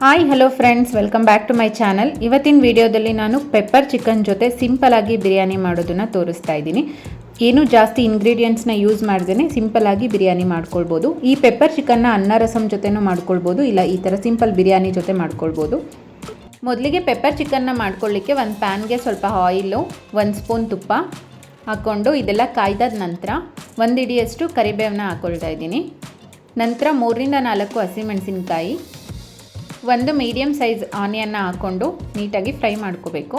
Hi hello friends, welcome back to my channel. ಇವತ್ತಿನ ವಿಡಿಯೋದಲ್ಲಿ ನಾನು ಪೆಪ್ಪರ್ ಚಿಕನ್ ಜೊತೆ ಸಿಂಪಲ್ ಆಗಿ ಬಿರಿಯಾನಿ ಮಾಡೋದನ್ನು ತೋರಿಸ್ತಾ ಇದ್ದೀನಿ. ಏನು ಜಾಸ್ತಿ ಇಂಗ್ರೀಡಿಯೆಂಟ್ಸ್ನ ಯೂಸ್ ಮಾಡ್ದೇ ಸಿಂಪಲ್ ಆಗಿ ಬಿರಿಯಾನಿ ಮಾಡ್ಕೊಳ್ಬೋದು. ಈ ಪೆಪ್ಪರ್ ಚಿಕನ್ನ ಅನ್ನ ರಸಮ್ ಜೊತೆನೂ ಮಾಡ್ಕೊಳ್ಬೋದು, ಇಲ್ಲ ಈ ಥರ ಸಿಂಪಲ್ ಬಿರಿಯಾನಿ ಜೊತೆ ಮಾಡ್ಕೊಳ್ಬೋದು. ಮೊದಲಿಗೆ ಪೆಪ್ಪರ್ ಚಿಕನ್ನ ಮಾಡ್ಕೊಳ್ಳಿಕ್ಕೆ ಒಂದು ಪ್ಯಾನ್ಗೆ ಸ್ವಲ್ಪ ಆಯಿಲು, 1 ಸ್ಪೂನ್ ತುಪ್ಪ ಹಾಕ್ಕೊಂಡು ಇದೆಲ್ಲ ಕಾಯ್ದಾದ ನಂತರ 1 ಹಿಡಿಯಷ್ಟು ಕರಿಬೇವನ್ನ ಹಾಕ್ಕೊಳ್ತಾ ಇದ್ದೀನಿ. ನಂತರ 3ರಿಂದ 4 ಹಸಿಮೆಣಸಿನ್ಕಾಯಿ, 1 ಮೀಡಿಯಮ್ ಸೈಜ್ ಆನಿಯನ್ನ ಹಾಕ್ಕೊಂಡು ನೀಟಾಗಿ ಫ್ರೈ ಮಾಡ್ಕೋಬೇಕು.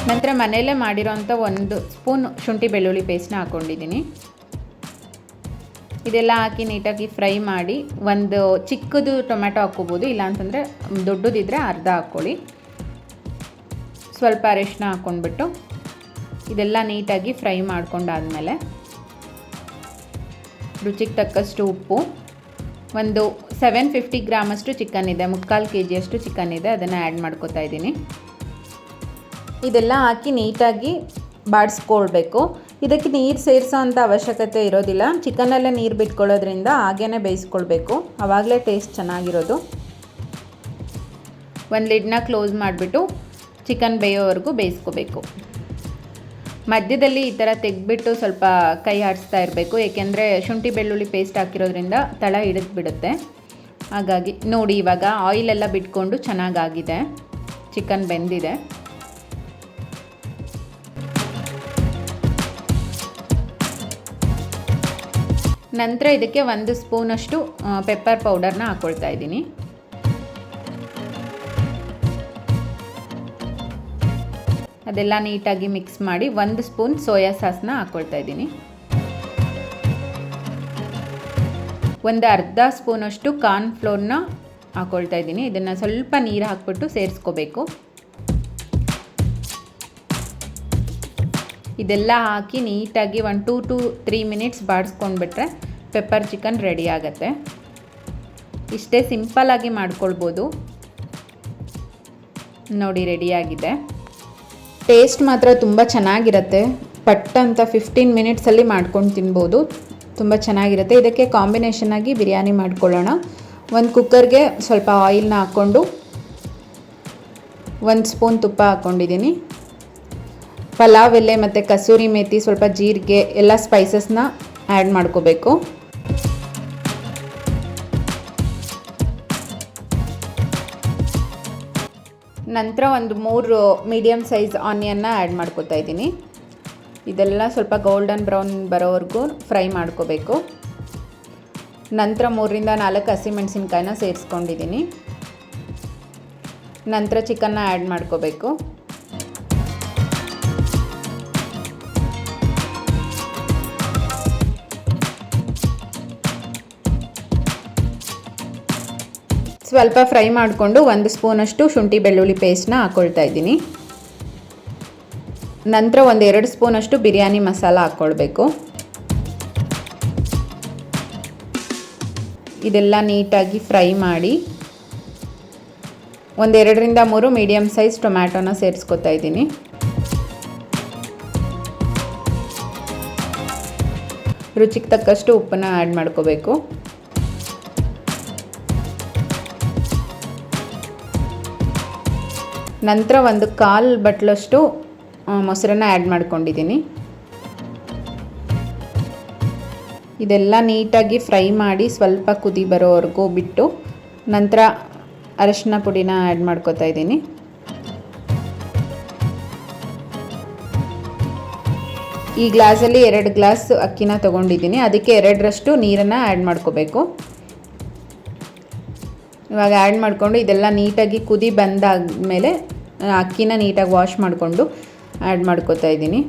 ನಂತರ ಮನೆಯಲ್ಲೇ ಮಾಡಿರೋಂಥ 1 ಸ್ಪೂನ್ ಶುಂಠಿ ಬೆಳ್ಳುಳ್ಳಿ ಪೇಸ್ಟ್ನ ಹಾಕ್ಕೊಂಡಿದ್ದೀನಿ. ಇದೆಲ್ಲ ಹಾಕಿ ನೀಟಾಗಿ ಫ್ರೈ ಮಾಡಿ, ಒಂದು ಚಿಕ್ಕದು ಟೊಮೆಟೊ ಹಾಕ್ಕೋಬೋದು, ಇಲ್ಲಾಂತಂದರೆ ದೊಡ್ಡದಿದ್ದರೆ ಅರ್ಧ ಹಾಕ್ಕೊಳ್ಳಿ. ಸ್ವಲ್ಪ ಅರಿಶಿನ ಹಾಕ್ಕೊಂಡ್ಬಿಟ್ಟು ಇದೆಲ್ಲ ನೀಟಾಗಿ ಫ್ರೈ ಮಾಡ್ಕೊಂಡಾದಮೇಲೆ ರುಚಿಗೆ ತಕ್ಕಷ್ಟು ಉಪ್ಪು, ಒಂದು 750 ಗ್ರಾಮಷ್ಟು ಚಿಕನ್ ಇದೆ, 3/4 kg ಚಿಕನ್ ಇದೆ, ಅದನ್ನು ಆ್ಯಡ್ ಮಾಡ್ಕೋತಾ ಇದ್ದೀನಿ. ಇದೆಲ್ಲ ಹಾಕಿ ನೀಟಾಗಿ ಬಾಡಿಸ್ಕೊಳ್ಬೇಕು. ಇದಕ್ಕೆ ನೀರು ಸೇರಿಸೋ ಅಂಥ ಅವಶ್ಯಕತೆ ಇರೋದಿಲ್ಲ. ಚಿಕನಲ್ಲೇ ನೀರು ಬಿಟ್ಕೊಳ್ಳೋದ್ರಿಂದ ಹಾಗೇ ಬೇಯಿಸ್ಕೊಳ್ಬೇಕು, ಆವಾಗಲೇ ಟೇಸ್ಟ್ ಚೆನ್ನಾಗಿರೋದು. ಒಂದು ಲಿಡ್ನ ಕ್ಲೋಸ್ ಮಾಡಿಬಿಟ್ಟು ಚಿಕನ್ ಬೇಯೋವರೆಗೂ ಬೇಯಿಸ್ಕೋಬೇಕು. ಮಧ್ಯದಲ್ಲಿ ಈ ಥರ ತೆಗೆದ್ಬಿಟ್ಟು ಸ್ವಲ್ಪ ಕೈ ಆಡಿಸ್ತಾ ಇರಬೇಕು, ಏಕೆಂದರೆ ಶುಂಠಿ ಬೆಳ್ಳುಳ್ಳಿ ಪೇಸ್ಟ್ ಹಾಕಿರೋದ್ರಿಂದ ತಳ ಹಿಡಿದು ಬಿಡುತ್ತೆ. ಹಾಗಾಗಿ ನೋಡಿ, ಇವಾಗ ಆಯಿಲೆಲ್ಲ ಬಿಟ್ಕೊಂಡು ಚೆನ್ನಾಗಾಗಿದೆ, ಚಿಕನ್ ಬೆಂದಿದೆ. ನಂತರ ಇದಕ್ಕೆ 1 ಸ್ಪೂನಷ್ಟು ಪೆಪ್ಪರ್ ಪೌಡರ್ನ ಹಾಕ್ಕೊಳ್ತಾ ಇದ್ದೀನಿ. ಅದೆಲ್ಲ ನೀಟಾಗಿ ಮಿಕ್ಸ್ ಮಾಡಿ 1 ಸ್ಪೂನ್ ಸೋಯಾ ಸಾಸ್ನ ಹಾಕ್ಕೊಳ್ತಾ ಇದ್ದೀನಿ. ಒಂದು ಅರ್ಧ ಸ್ಪೂನಷ್ಟು ಕಾರ್ನ್ ಫ್ಲೋರ್ನ ಹಾಕ್ಕೊಳ್ತಾ ಇದ್ದೀನಿ. ಇದನ್ನು ಸ್ವಲ್ಪ ನೀರು ಹಾಕ್ಬಿಟ್ಟು ಸೇರಿಸ್ಕೋಬೇಕು. ಇದೆಲ್ಲ ಹಾಕಿ ನೀಟಾಗಿ 1 to 3 ಮಿನಿಟ್ಸ್ ಬಾಡಿಸ್ಕೊಂಡ್ಬಿಟ್ರೆ ಪೆಪ್ಪರ್ ಚಿಕನ್ ರೆಡಿ ಆಗುತ್ತೆ. ಇಷ್ಟೇ ಸಿಂಪಲ್ಲಾಗಿ ಮಾಡ್ಕೊಳ್ಬೋದು. ನೋಡಿ, ರೆಡಿಯಾಗಿದೆ. ಟೇಸ್ಟ್ ಮಾತ್ರ ತುಂಬ ಚೆನ್ನಾಗಿರುತ್ತೆ. ಪಟ್ ಅಂತ 15 ಮಿನಿಟ್ಸಲ್ಲಿ ಮಾಡ್ಕೊಂಡು ತಿನ್ಬೋದು, ತುಂಬ ಚೆನ್ನಾಗಿರುತ್ತೆ. ಇದಕ್ಕೆ ಕಾಂಬಿನೇಷನ್ನಾಗಿ ಬಿರಿಯಾನಿ ಮಾಡ್ಕೊಳ್ಳೋಣ. ಒಂದು ಕುಕ್ಕರ್ಗೆ ಸ್ವಲ್ಪ ಆಯಿಲ್ನ ಹಾಕ್ಕೊಂಡು 1 ಸ್ಪೂನ್ ತುಪ್ಪ ಹಾಕ್ಕೊಂಡಿದ್ದೀನಿ. ಪಲಾವ್ ಎಲೆ ಮತ್ತು ಕಸೂರಿ ಮೇಥಿ, ಸ್ವಲ್ಪ ಜೀರಿಗೆ, ಎಲ್ಲ ಸ್ಪೈಸಸ್ನ ಆ್ಯಡ್ ಮಾಡ್ಕೋಬೇಕು. ನಂತರ ಒಂದು 3 ಮೀಡಿಯಮ್ ಸೈಜ್ ಆನಿಯನ್ನ ಆ್ಯಡ್ ಮಾಡ್ಕೋತಾ ಇದ್ದೀನಿ. ಇದೆಲ್ಲ ಸ್ವಲ್ಪ ಗೋಲ್ಡನ್ ಬ್ರೌನ್ ಬರೋವರೆಗೂ ಫ್ರೈ ಮಾಡ್ಕೋಬೇಕು. ನಂತರ 3ರಿಂದ 4 ಹಸಿಮೆಣಸಿನ್ಕಾಯಿನ ಸೇರಿಸ್ಕೊಂಡಿದ್ದೀನಿ. ನಂತರ ಚಿಕನ್ನ ಆ್ಯಡ್ ಮಾಡ್ಕೋಬೇಕು. ಸ್ವಲ್ಪ ಫ್ರೈ ಮಾಡಿಕೊಂಡು 1 ಸ್ಪೂನಷ್ಟು ಶುಂಠಿ ಬೆಳ್ಳುಳ್ಳಿ ಪೇಸ್ಟ್ನ ಹಾಕ್ಕೊಳ್ತಾ ಇದ್ದೀನಿ. ನಂತರ 1-2 ಸ್ಪೂನಷ್ಟು ಬಿರಿಯಾನಿ ಮಸಾಲ ಹಾಕ್ಕೊಳ್ಬೇಕು. ಇದೆಲ್ಲ ನೀಟಾಗಿ ಫ್ರೈ ಮಾಡಿ 2ರಿಂದ 3 ಮೀಡಿಯಮ್ ಸೈಜ್ ಟೊಮ್ಯಾಟೊನ ಸೇರಿಸ್ಕೊತಾ ಇದ್ದೀನಿ. ರುಚಿಗೆ ತಕ್ಕಷ್ಟು ಉಪ್ಪನ್ನು ಆ್ಯಡ್ ಮಾಡ್ಕೋಬೇಕು. ನಂತರ 1/4 ಬಟ್ಲಷ್ಟು ಮೊಸರನ್ನ ಆ್ಯಡ್ ಮಾಡ್ಕೊಂಡಿದ್ದೀನಿ. ಇದೆಲ್ಲ ನೀಟಾಗಿ ಫ್ರೈ ಮಾಡಿ ಸ್ವಲ್ಪ ಕುದಿ ಬರೋವರೆಗೂ ಬಿಟ್ಟು ನಂತರ ಅರಿಶಿನ ಪುಡಿನ ಆ್ಯಡ್ ಮಾಡ್ಕೋತಾ ಇದ್ದೀನಿ. ಈ ಗ್ಲಾಸಲ್ಲಿ 2 ಗ್ಲಾಸ್ ಅಕ್ಕಿನ ತೊಗೊಂಡಿದ್ದೀನಿ, ಅದಕ್ಕೆ 2ರಷ್ಟು ನೀರನ್ನು ಆ್ಯಡ್ ಮಾಡ್ಕೋಬೇಕು. ಇವಾಗ ಆ್ಯಡ್ ಮಾಡಿಕೊಂಡು ಇದೆಲ್ಲ ನೀಟಾಗಿ ಕುದಿ ಬಂದಾದಮೇಲೆ ಅಕ್ಕಿನ ನೀಟಾಗಿ ವಾಶ್ ಮಾಡಿಕೊಂಡು ಆ್ಯಡ್ ಮಾಡ್ಕೋತಾ ಇದ್ದೀನಿ.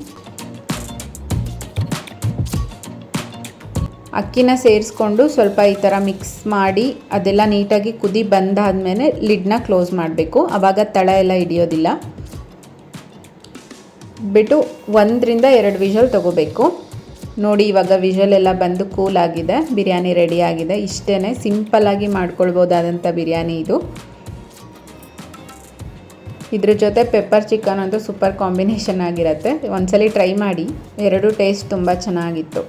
ಅಕ್ಕಿನ ಸೇರಿಸ್ಕೊಂಡು ಸ್ವಲ್ಪ ಈ ಥರ ಮಿಕ್ಸ್ ಮಾಡಿ ಅದೆಲ್ಲ ನೀಟಾಗಿ ಕುದಿ ಬಂದಾದಮೇಲೆ ಲಿಡ್ನ ಕ್ಲೋಸ್ ಮಾಡಬೇಕು, ಆವಾಗ ತಳ ಎಲ್ಲ ಹಿಡಿಯೋದಿಲ್ಲ. ಬಿಟ್ಟು 1ರಿಂದ 2 ವಿಷಲ್ ತೊಗೋಬೇಕು. ನೋಡಿ, ಇವಾಗ ವಿಷಲ್ ಎಲ್ಲ ಬಂದು ಕೂಲ್ ಆಗಿದೆ, ಬಿರಿಯಾನಿ ರೆಡಿ ಆಗಿದೆ. ಇಷ್ಟೇ ಸಿಂಪಲ್ಲಾಗಿ ಮಾಡ್ಕೊಳ್ಬೋದಾದಂಥ ಬಿರಿಯಾನಿ ಇದು. ಇದ್ರ ಜೊತೆ ಪೆಪ್ಪರ್ ಚಿಕನ್ ಅಂತೂ ಸೂಪರ್ ಕಾಂಬಿನೇಷನ್ ಆಗಿರುತ್ತೆ. ಒಂದ್ಸಲಿ ಟ್ರೈ ಮಾಡಿ, 2 ಟೇಸ್ಟ್ ತುಂಬ ಚೆನ್ನಾಗಿತ್ತು.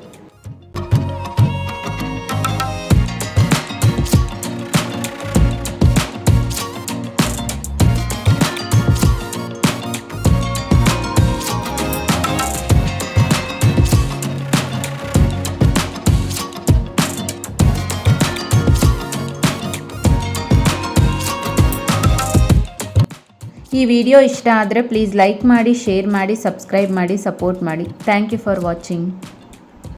ಈ ವಿಡಿಯೋ ಇಷ್ಟ ಆದರೆ ಪ್ಲೀಸ್ ಲೈಕ್ ಮಾಡಿ, ಶೇರ್ ಮಾಡಿ, ಸಬ್ಸ್ಕ್ರೈಬ್ ಮಾಡಿ, ಸಪೋರ್ಟ್ ಮಾಡಿ. Thank you for watching.